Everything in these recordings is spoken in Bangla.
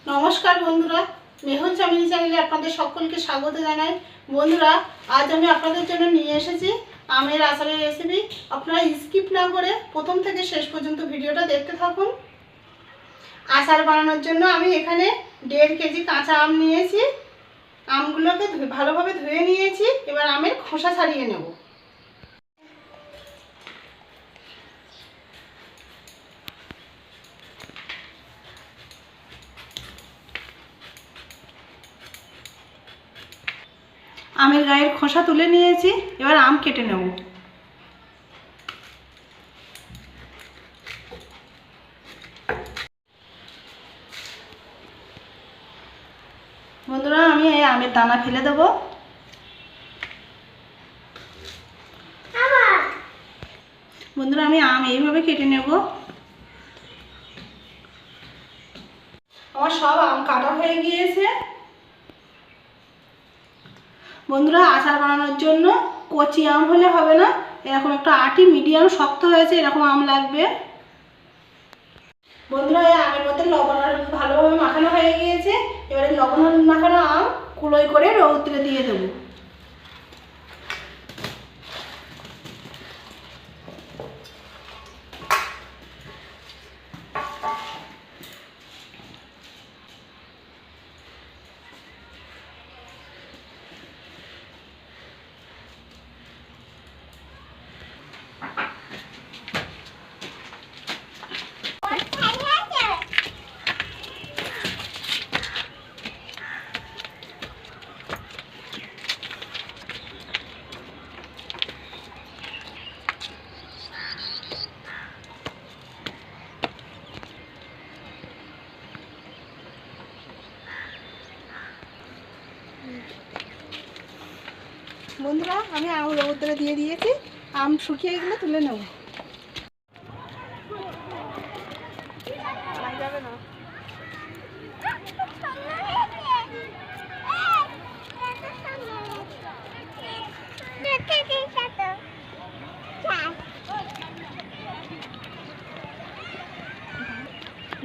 নমস্কার বন্ধুরা, মেহুল চামেলি চ্যানেলে আপনাদের সকলকে স্বাগত জানাই। বন্ধুরা, আজ আমি আপনাদের জন্য নিয়ে এসেছি আমের আচারের রেসিপি। আপনারা স্কিপ না করে প্রথম থেকে শেষ পর্যন্ত ভিডিওটা দেখতে থাকুন। আচার বানানোর জন্য আমি এখানে 1.5 কেজি কাঁচা আম নিয়েছি। আমগুলোকে ভালোভাবে ধুয়ে নিয়েছি। এবার আমের খোসা ছাড়িয়ে নেব। আমের গায়ের খোসা তুলে নিয়েছি। এবার আম কেটে নেব। বন্ধুরা, আমি এই আমের দানা ফেলে দেব। বন্ধুরা, আমি আম এইভাবে কেটে নেব। আমার সব আম কাটা হয়ে গিয়েছে। বন্ধুরা, আচার বানানোর জন্য কচি আম হলে হবে না, এরকম একটা আটি মিডিয়াম শক্ত হয়েছে এরকম আম লাগবে। বন্ধুরা, এই আমের মধ্যে লবণ আর হলুদ ভালোভাবে মাখানো হয়ে গিয়েছে। এবারে লবণ হলুদ মাখানো আম কুলোই করে রৌদ্রে দিয়ে দেবো। বন্ধুরা, আমি আম রৌদ্রে দিয়ে দিয়েছি। আম শুকিয়ে গেলে তুলে নেব।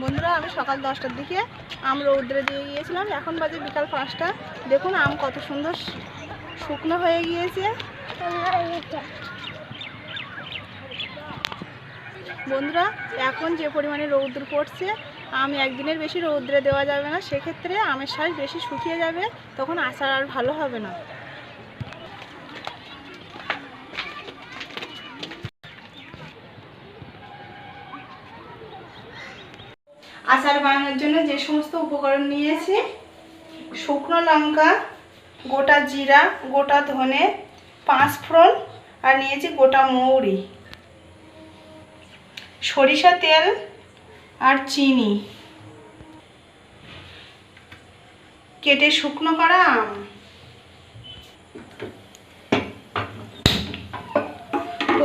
বন্ধুরা, আমি সকাল 10টার দিকে আম রৌদ্রে দিয়ে গিয়েছিলাম। এখন বাজে বিকাল 5টা। দেখুন আম কত সুন্দর শুকনো হয়ে গিয়েছে। বন্ধুরা, এখন যে পরিমাণে রৌদ্র পড়ছে, আম একদিনের বেশি রৌদ্রে দেওয়া যাবে না। সেক্ষেত্রে আমের শাঁস বেশি শুকিয়ে যাবে, তখন আচার আর ভালো হবে না। আচার বানানোর জন্য যে সমস্ত উপকরণ নিয়েছি: শুকনো লঙ্কা, গোটা জিরা, গোটা ধনে, 5 ফোড়ন আর নিয়েছি গোটা মৌরি, সরিষা তেল আর চিনি, কেটে শুকনো করা আম।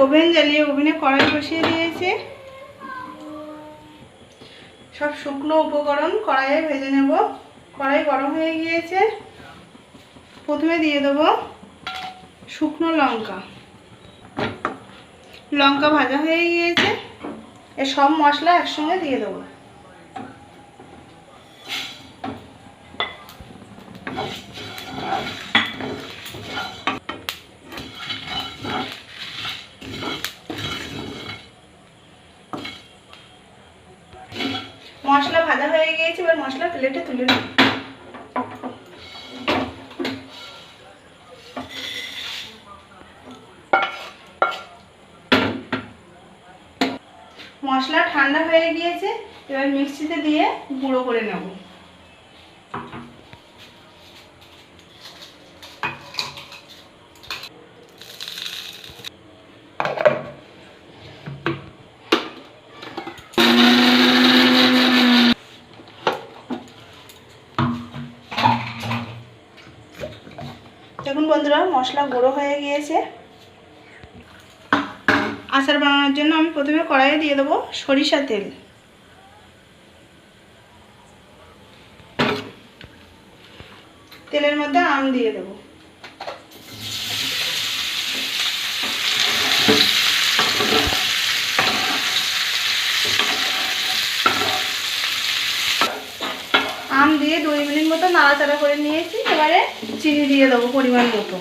ওভেন জ্বালিয়ে ওভেনে কড়াই বসিয়ে দিয়েছি। সব শুকনো উপকরণ কড়াইয়ে ভেজে নেব। কড়াই গরম হয়ে গিয়েছে। প্রথমে দিয়ে দেবো শুকনো লঙ্কা। লঙ্কা ভাজা হয়ে গিয়েছে। এ সব মশলা একসঙ্গে দিয়ে দেবো। মশলা ভাজা হয়ে গিয়েছে। এবার মশলা প্লেটে তুলে নেব। মশলা ঠান্ডা হয়ে গিয়েছে। এবার মিক্সিতে দিয়ে গুঁড়ো করে নেব। দেখুন বন্ধুরা, মশলা গুঁড়ো হয়ে গিয়েছে। আচার বানানোর জন্য আমি প্রথমে কড়াইয়ে দিয়ে দেবো সরিষা তেল। তেলের মধ্যে আম দিয়ে দেবো। আম দিয়ে 2 মিনিট মতো নাড়াচাড়া করে নিয়েছি। এবারে চিনি দিয়ে দেবো পরিমাণ মতো।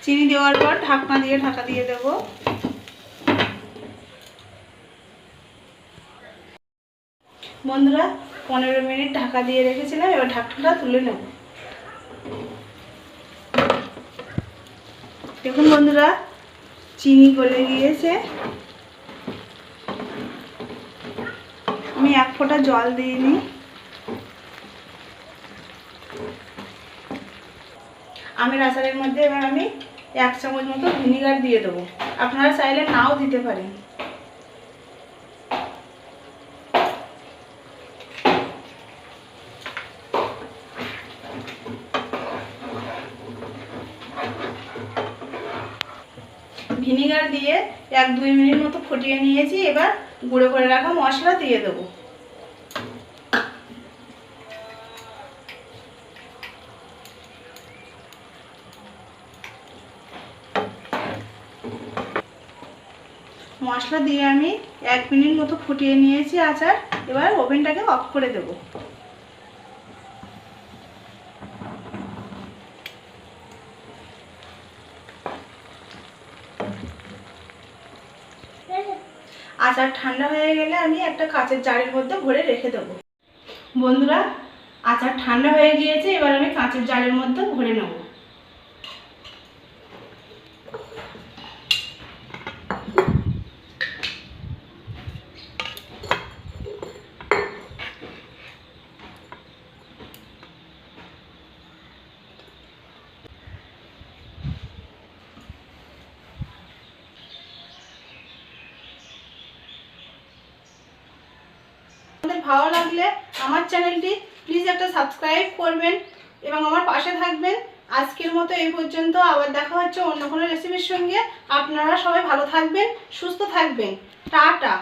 চিনি দেওয়ার পর ঢাকনা দিয়ে ঢাকা দিয়ে দেব। বন্ধুরা 15 মিনিট ঢাকা দিয়ে রেখেছিলাম, এবার ঢাকনাটা তুলে নেব। দেখুন বন্ধুরা চিনি গলে গিয়েছে। আমি 1 ফোঁটা জল দিইনি। আমের আচারের মধ্যে এবার আমি 1 চামচ মতো ভিনিগার দিয়ে দেবো। আপনারা চাইলে নাও দিতে পারেন। ভিনিগার দিয়ে 1-2 মিনিট মতো ফুটিয়ে নিয়েছি। এবার গুঁড়ো করে রাখা মশলা দিয়ে দেবো। মশলা দিয়ে আমি 1 মিনিট মতো ফুটিয়ে নিয়েছি আচার। এবার ওভেনটাকে অফ করে দেব। আচার ঠান্ডা হয়ে গেলে আমি একটা কাঁচের জারের মধ্যে ভরে রেখে দেব। বন্ধুরা আচার ঠান্ডা হয়ে গিয়েছে, এবার আমি কাঁচের জারের মধ্যে ভরে নেব। আপনাদের ভালো লাগলে আমার চ্যানেলটি প্লিজ একটা সাবস্ক্রাইব করবেন এবং আমার পাশে থাকবেন। আজকের মতো এই পর্যন্ত, আবার দেখা হচ্ছে অন্য কোনো রেসিপির সঙ্গে। আপনারা সবাই ভালো থাকবেন, সুস্থ থাকবেন। টাটা।